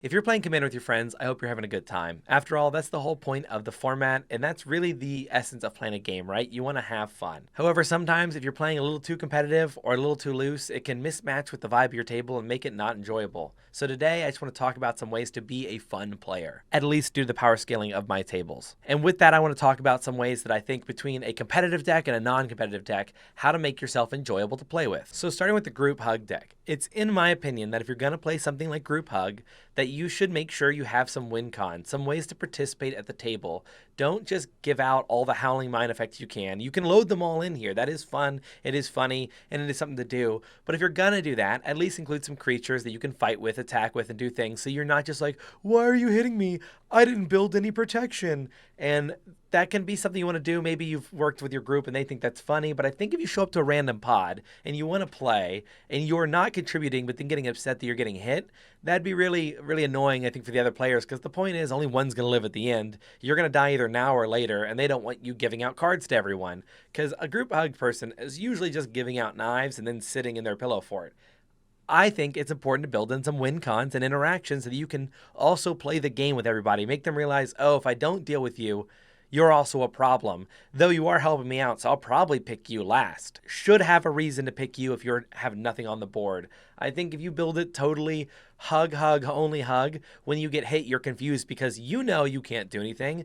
If you're playing Commander with your friends, I hope you're having a good time. After all, that's the whole point of the format, and that's really the essence of playing a game, right? You want to have fun. However, sometimes if you're playing a little too competitive or a little too loose, it can mismatch with the vibe of your table and make it not enjoyable. So today, I just want to talk about some ways to be a fun player, at least due to the power scaling of my tables. And with that, I want to talk about some ways that I think between a competitive deck and a non-competitive deck, how to make yourself enjoyable to play with. So starting with the Group Hug deck, it's in my opinion that if you're going to play something like Group Hug, that you should make sure you have some win cons, some ways to participate at the table. Don't just give out all the Howling Mine effects you can. You can load them all in here. That is fun, it is funny, and it is something to do. But if you're gonna do that, at least include some creatures that you can fight with, attack with, and do things so you're not just like, why are you hitting me? I didn't build any protection. And that can be something you want to do. Maybe you've worked with your group and they think that's funny, but I think if you show up to a random pod and you want to play and you're not contributing but then getting upset that you're getting hit, that'd be really, really annoying, I think, for the other players, because the point is only one's going to live at the end. You're going to die either now or later, and they don't want you giving out cards to everyone, because a group hug person is usually just giving out knives and then sitting in their pillow for it. I think it's important to build in some win cons and interactions so that you can also play the game with everybody. Make them realize, oh, if I don't deal with you, you're also a problem. Though you are helping me out, so I'll probably pick you last. Should have a reason to pick you if you have nothing on the board. I think if you build it totally hug, hug, only hug, when you get hit, you're confused because you know you can't do anything.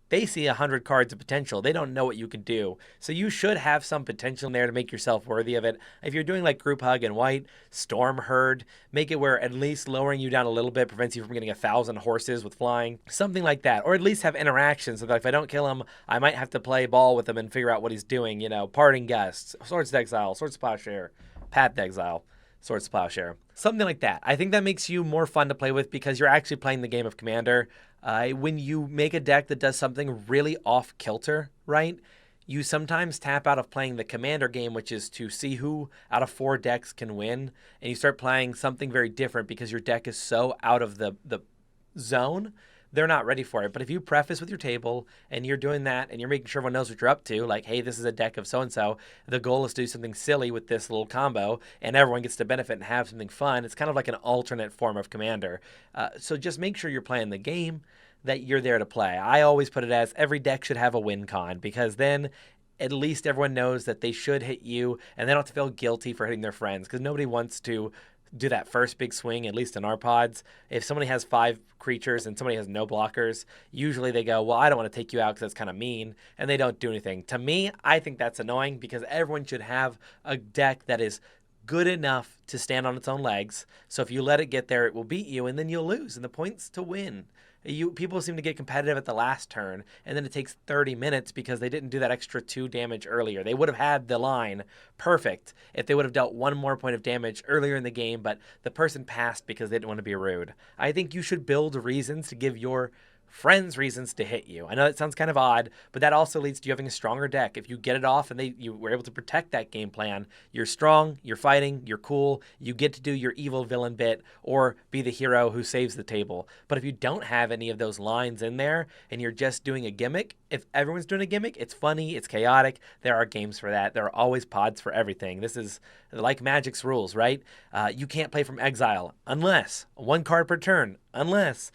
They see 100 cards of potential. They don't know what you can do. So you should have some potential in there to make yourself worthy of it. If you're doing like Group Hug and White, Storm Herd, make it where at least lowering you down a little bit prevents you from getting 1,000 horses with flying. Something like that. Or at least have interactions so that if I don't kill him, I might have to play ball with him and figure out what he's doing. You know, Parting Gusts, Swords to Exile, Swords to Plowshare, Path to Exile. Swords to Plowshare. Something like that. I think that makes you more fun to play with because you're actually playing the game of Commander. When you make a deck that does something really off kilter, right? You sometimes tap out of playing the Commander game, which is to see who out of 4 decks can win, and you start playing something very different because your deck is so out of the zone. They're not ready for it. But if you preface with your table and you're doing that and you're making sure everyone knows what you're up to, like, hey, this is a deck of so-and-so, the goal is to do something silly with this little combo and everyone gets to benefit and have something fun. It's kind of like an alternate form of Commander. So just make sure you're playing the game that you're there to play. I always put it as every deck should have a win con, because then at least everyone knows that they should hit you and they don't have to feel guilty for hitting their friends, because nobody wants to do that first big swing, at least in our pods. If somebody has 5 creatures and somebody has no blockers, usually they go, well, I don't want to take you out because that's kind of mean, and they don't do anything. To me, I think that's annoying because everyone should have a deck that is good enough to stand on its own legs. So if you let it get there, it will beat you and then you'll lose, and the point's to win. People seem to get competitive at the last turn, and then it takes 30 minutes because they didn't do that extra 2 damage earlier. They would have had the line perfect if they would have dealt 1 more point of damage earlier in the game, but the person passed because they didn't want to be rude. I think you should build reasons to give your friends reasons to hit you. I know that sounds kind of odd, but that also leads to you having a stronger deck. If you get it off and you were able to protect that game plan, you're strong, you're fighting, you're cool, you get to do your evil villain bit or be the hero who saves the table. But if you don't have any of those lines in there and you're just doing a gimmick, if everyone's doing a gimmick, it's funny, it's chaotic. There are games for that. There are always pods for everything. This is like Magic's rules, right? You can't play from exile unless 1 card per turn, unless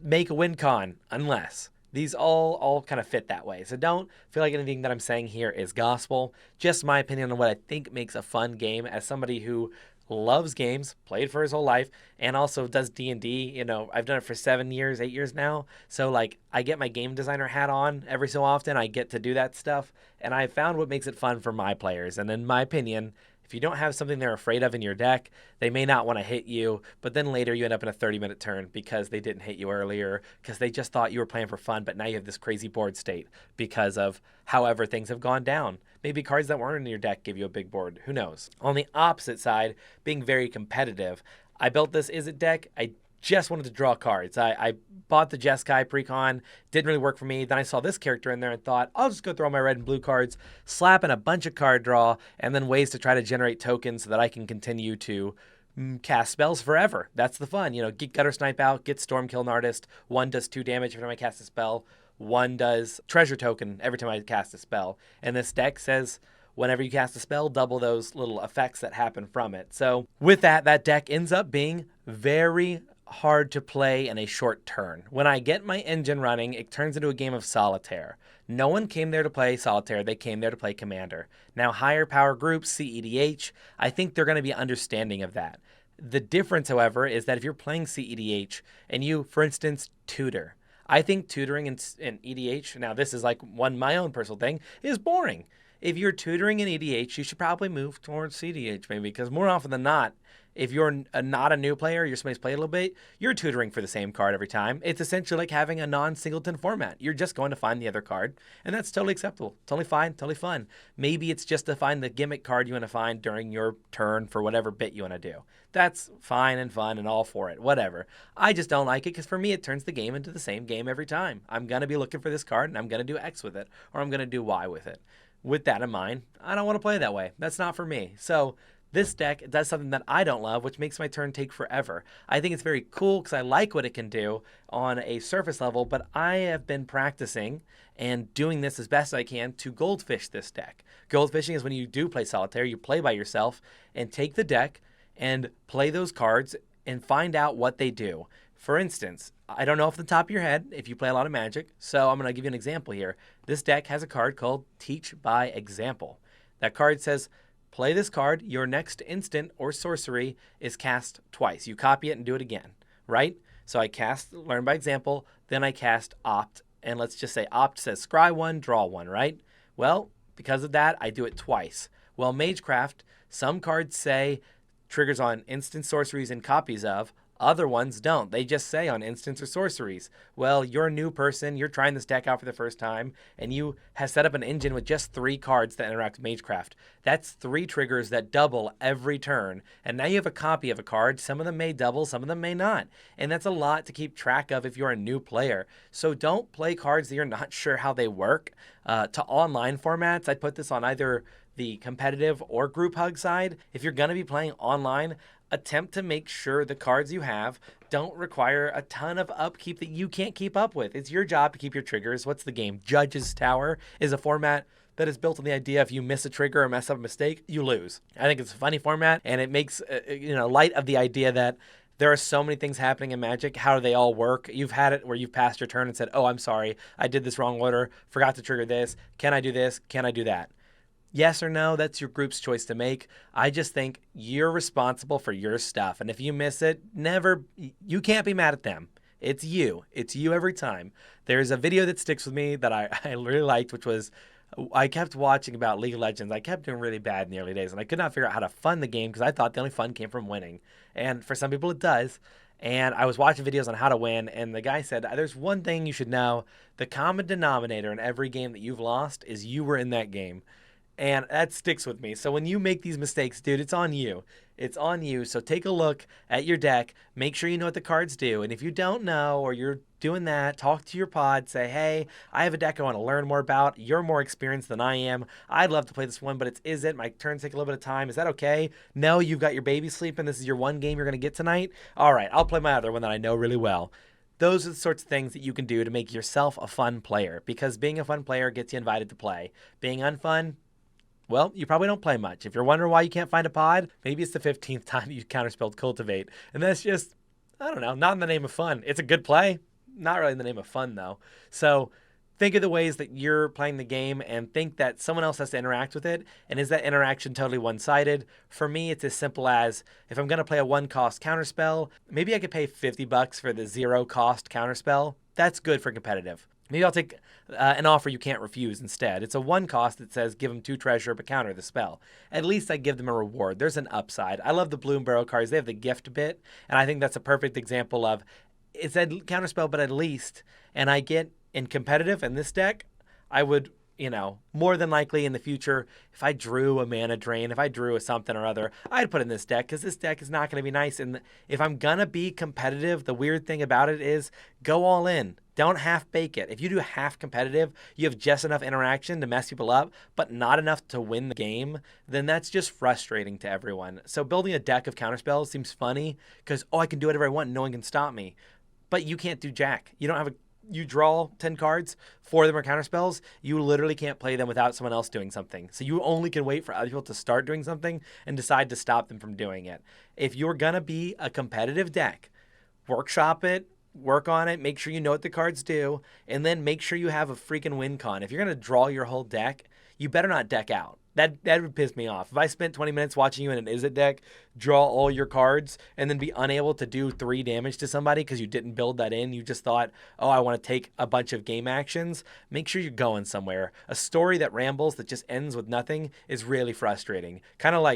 make a win con, unless. These all kind of fit that way. So don't feel like anything that I'm saying here is gospel. Just my opinion on what I think makes a fun game as somebody who loves games, played for his whole life, and also does D&D. You know, I've done it for 7 years, 8 years now. So like I get my game designer hat on every so often. I get to do that stuff, and I found what makes it fun for my players. And in my opinion, if you don't have something they're afraid of in your deck, they may not want to hit you, but then later you end up in a 30-minute turn because they didn't hit you earlier, because they just thought you were playing for fun, but now you have this crazy board state because of however things have gone down. Maybe cards that weren't in your deck give you a big board. Who knows? On the opposite side, being very competitive, I built this Izzet deck. I just wanted to draw cards. I bought the Jeskai precon, didn't really work for me. Then I saw this character in there and thought, I'll just go throw my red and blue cards, slap in a bunch of card draw, and then ways to try to generate tokens so that I can continue to cast spells forever. That's the fun. You know, get Gutter Snipe out, get Stormkill an Artist. 1 does 2 damage every time I cast a spell. 1 does Treasure Token every time I cast a spell. And this deck says, whenever you cast a spell, double those little effects that happen from it. So with that, that deck ends up being very hard to play in a short turn. When I get my engine running, it turns into a game of solitaire. No one came there to play solitaire, they came there to play Commander. Now, higher power groups, CEDH, I think they're going to be understanding of that. The difference, however, is that if you're playing CEDH and you, for instance, tutor, I think tutoring in EDH, now this is like my own personal thing, is boring. If you're tutoring in EDH, you should probably move towards CDH maybe, because more often than not, if you're not a new player, you're somebody's played a little bit, you're tutoring for the same card every time. It's essentially like having a non-singleton format. You're just going to find the other card, and that's totally acceptable. Totally fine, totally fun. Maybe it's just to find the gimmick card you want to find during your turn for whatever bit you want to do. That's fine and fun and all for it, whatever. I just don't like it because for me, it turns the game into the same game every time. I'm going to be looking for this card, and I'm going to do X with it, or I'm going to do Y with it. With that in mind, I don't want to play that way. That's not for me. So this deck does something that I don't love, which makes my turn take forever. I think it's very cool because I like what it can do on a surface level, but I have been practicing and doing this as best as I can to goldfish this deck. Goldfishing is when you do play solitaire, you play by yourself and take the deck and play those cards and find out what they do. For instance, I don't know off the top of your head if you play a lot of Magic, so I'm going to give you an example here. This deck has a card called Teach by Example. That card says, play this card, your next instant or sorcery is cast twice. You copy it and do it again, right? So I cast Learn by Example, then I cast Opt, and let's just say Opt says scry one, draw one, right? Well, because of that, I do it twice. Well, Magecraft, some cards say triggers on instant sorceries and copies of, other ones don't. They just say on instants or sorceries. Well, you're a new person, you're trying this deck out for the first time, and you have set up an engine with just 3 cards that interact with Magecraft. That's 3 triggers that double every turn, and now you have a copy of a card. Some of them may double, some of them may not, and that's a lot to keep track of if you're a new player. So don't play cards that you're not sure how they work. To online formats, I'd put this on either the competitive or group hug side. If you're going to be playing online, attempt to make sure the cards you have don't require a ton of upkeep that you can't keep up with. It's your job to keep your triggers. What's the game? Judge's Tower is a format that is built on the idea if you miss a trigger or mess up a mistake, you lose. I think it's a funny format, and it makes light of the idea that there are so many things happening in Magic. How do they all work? You've had it where you've passed your turn and said, oh, I'm sorry, I did this wrong order, forgot to trigger this. Can I do this? Can I do that? Yes or no, that's your group's choice to make. I just think you're responsible for your stuff. And if you miss it, you can't be mad at them. It's you. It's you every time. There's a video that sticks with me that I really liked, which was I kept watching about League of Legends. I kept doing really bad in the early days, and I could not figure out how to fund the game because I thought the only fun came from winning. And for some people, it does. And I was watching videos on how to win, and the guy said, there's one thing you should know. The common denominator in every game that you've lost is you were in that game. And that sticks with me. So when you make these mistakes, dude, it's on you. It's on you. So take a look at your deck. Make sure you know what the cards do. And if you don't know or you're doing that, talk to your pod. Say, hey, I have a deck I want to learn more about. You're more experienced than I am. I'd love to play this one, but is it? My turns take a little bit of time. Is that okay? No, you've got your baby sleeping. This is your one game you're going to get tonight. All right, I'll play my other one that I know really well. Those are the sorts of things that you can do to make yourself a fun player, because being a fun player gets you invited to play. Being unfun, well, you probably don't play much. If you're wondering why you can't find a pod, maybe it's the 15th time you counterspelled Cultivate. And that's just, I don't know, not in the name of fun. It's a good play, not really in the name of fun, though. So think of the ways that you're playing the game and think that someone else has to interact with it. And is that interaction totally one-sided? For me, it's as simple as if I'm going to play a 1-cost counterspell, maybe I could pay $50 for the 0-cost counterspell. That's good for competitive. Maybe I'll take an offer you can't refuse instead. It's a 1-cost that says give them 2 treasure but counter the spell. At least I give them a reward. There's an upside. I love the Bloom Barrel cards. They have the gift bit, and I think that's a perfect example of it's a counterspell, but at least, and I get in competitive in this deck, I would, more than likely in the future, if I drew a mana drain, if I drew a something or other, I'd put in this deck because this deck is not going to be nice. And if I'm going to be competitive, the weird thing about it is go all in. Don't half bake it. If you do half competitive, you have just enough interaction to mess people up, but not enough to win the game, then that's just frustrating to everyone. So building a deck of counterspells seems funny because, I can do whatever I want and no one can stop me. But you can't do jack. You draw 10 cards, 4 of them are counterspells. You literally can't play them without someone else doing something. So you only can wait for other people to start doing something and decide to stop them from doing it. If you're going to be a competitive deck, workshop it, work on it, make sure you know what the cards do, and then make sure you have a freaking win con. If you're gonna draw your whole deck, you better not deck out. That would piss me off. If I spent 20 minutes watching you in an Is It deck, draw all your cards, and then be unable to do 3 damage to somebody because you didn't build that in, you just thought, oh, I want to take a bunch of game actions, make sure you're going somewhere. A story that rambles that just ends with nothing is really frustrating. Kind of like